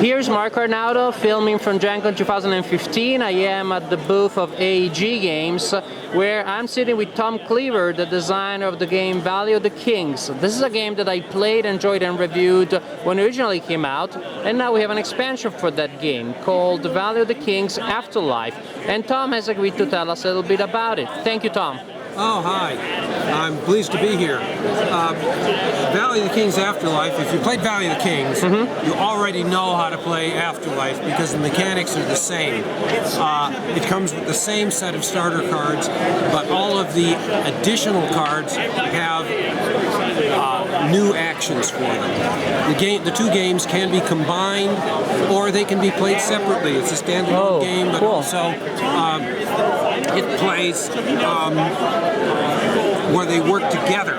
Here's Mark Arnaudo filming from GenCon 2015. I am at the booth of AEG Games, where I'm sitting with Tom Cleaver, the designer of the game Valley of the Kings. This is a game that I played, enjoyed, and reviewed when it originally came out, and now we have an expansion for that game called Valley of the Kings Afterlife. And Tom has agreed to tell us a little bit about it. Thank you, Tom. Oh, hi. I'm pleased to be here. Valley of the Kings Afterlife, if you played Valley of the Kings, you already know how to play Afterlife because the mechanics are the same. It comes with the same set of starter cards, but all of the additional cards have new actions for them. The two games can be combined or they can be played separately. It's a standalone game, but also it plays where they work together.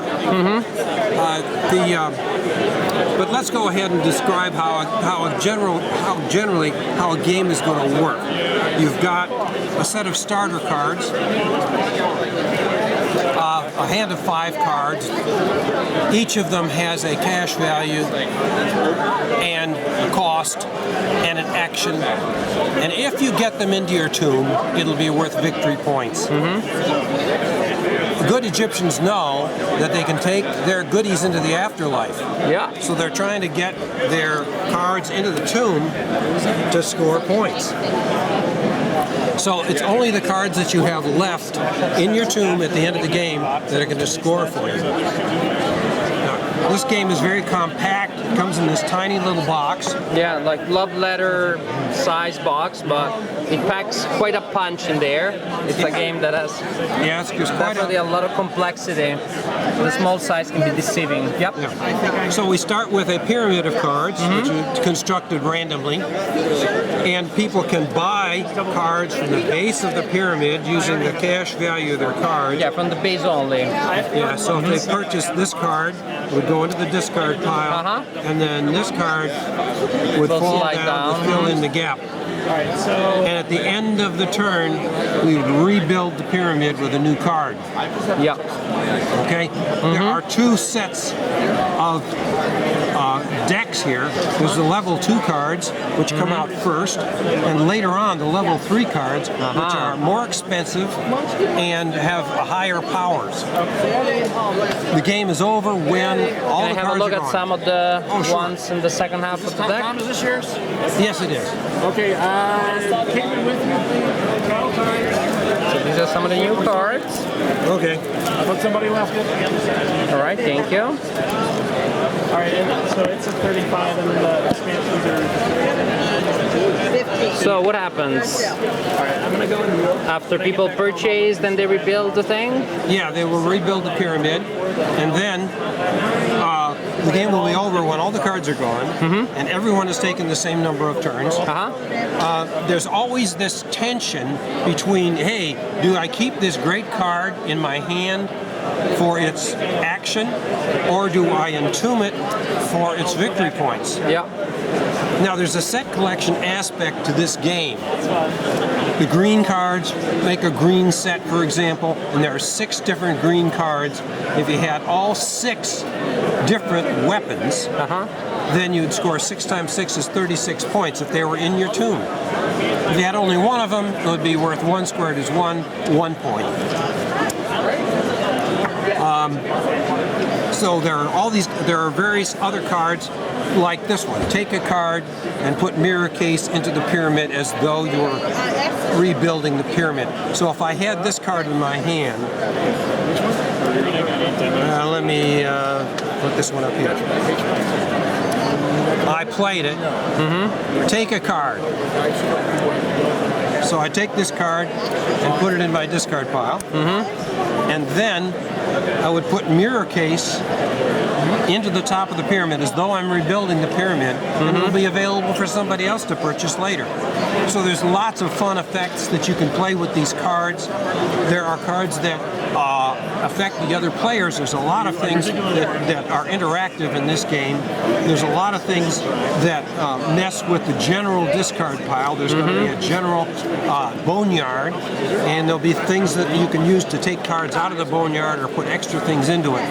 But let's go ahead and describe how generally a game is going to work. You've got a set of starter cards, a hand of 5 cards. Each of them has a cash value and a cost and an action. And if you get them into your tomb, it'll be worth victory points. Good Egyptians know that they can take their goodies into the afterlife. Yeah. So they're trying to get their cards into the tomb to score points. So it's only the cards that you have left in your tomb at the end of the game that are going to score for you. Now, this game is very compact. It comes in this tiny little box. Yeah, like love letter size box, but it packs quite a punch in there. It's a game that has definitely a lot of complexity. The small size can be deceiving. Yep. Yeah. So we start with a pyramid of cards, which is constructed randomly, and people can buy cards from the base of the pyramid using the cash value of their cards. Yeah, from the base only. Yeah, so if they purchase this card, it would go into the discard pile, and then this card would fall down to fill in the gap. And at the end of the turn, we would rebuild the pyramid with a new card. Yeah. Okay? There are 2 sets of decks here. There's the level 2 cards, which come out first, and later on the level 3 cards, which are more expensive and have higher powers. The game is over when all the cards are gone. Can I have a look at some of the ones in the second half of the deck? Tom, is this yours? Yes, it is. Okay, take me with you. So these are some of the new cards. Okay. But somebody left it. All right, thank you. All right, and so it's a 35 and the expansions are 50. So what happens? All right, I'm going to go and After people purchase, then they rebuild the thing? Yeah, they will rebuild the pyramid, and then the game will be over when all the cards are gone, and everyone has taken the same number of turns. There's always this tension between, hey, do I keep this great card in my hand for its action, or do I entomb it for its victory points? Yeah. Now there's a set collection aspect to this game. The green cards make a green set, for example, and there are 6 different green cards. If you had all 6 different weapons, then you'd score 6 times 6 is 36 points if they were in your tomb. If you had only one of them, it would be worth 1 squared is 1 point. So there are various other cards like this one. Take a card and put mirror case into the pyramid as though you're rebuilding the pyramid. So if I had this card in my hand, let me put this one up here. I played it. Take a card. So I take this card and put it in my discard pile. And then I would put mirror case into the top of the pyramid as though I'm rebuilding the pyramid, and it will be available for somebody else to purchase later. So there's lots of fun effects that you can play with these cards. There are cards that affect the other players. There's a lot of things that are interactive in this game. There's a lot of things that mess with the general discard pile. There's going to be a general boneyard, and there'll be things that you can use to take cards out of the boneyard or put extra things into it.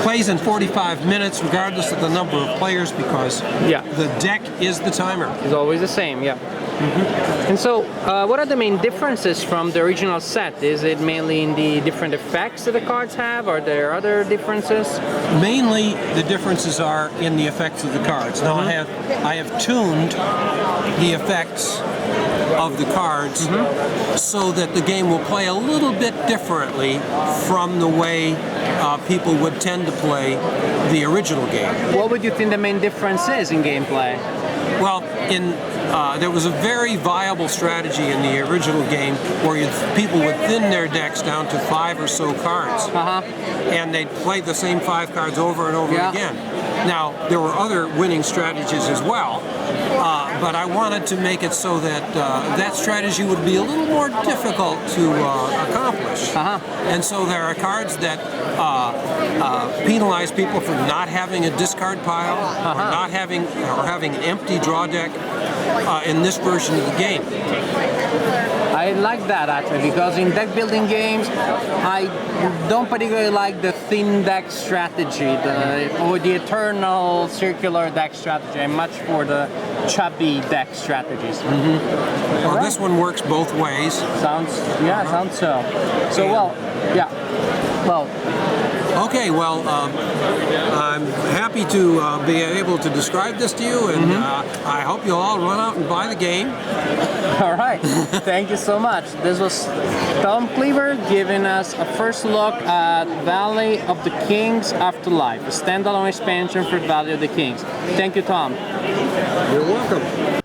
Plays in 45 minutes, regardless of the number of players, because the deck is the timer. It's always the same, yeah. And so, what are the main differences from the original set? Is it mainly in the different effects that the cards have, or are there other differences? Mainly, the differences are in the effects of the cards. Now, I have tuned the effects of the cards so that the game will play a little bit differently from the way people would tend to play the original game. What would you think the main difference is in gameplay? Well, there was a very viable strategy in the original game where people would thin their decks down to 5 or so cards, and they'd play the same 5 cards over and over again. Now, there were other winning strategies as well, but I wanted to make it so that that strategy would be a little more difficult to accomplish. And so there are cards that penalize people for not having a discard pile, or having an empty draw deck in this version of the game. I like that actually, because in deck building games, I don't particularly like the thin deck strategy, or the eternal circular deck strategy. I'm much for the chubby deck strategies. Well, this one works both ways. Sounds so. So Okay, well, I'm happy to be able to describe this to you, and I hope you'll all run out and buy the game. All right, thank you so much. This was Tom Cleaver giving us a first look at Valley of the Kings Afterlife, a standalone expansion for Valley of the Kings. Thank you, Tom. You're welcome.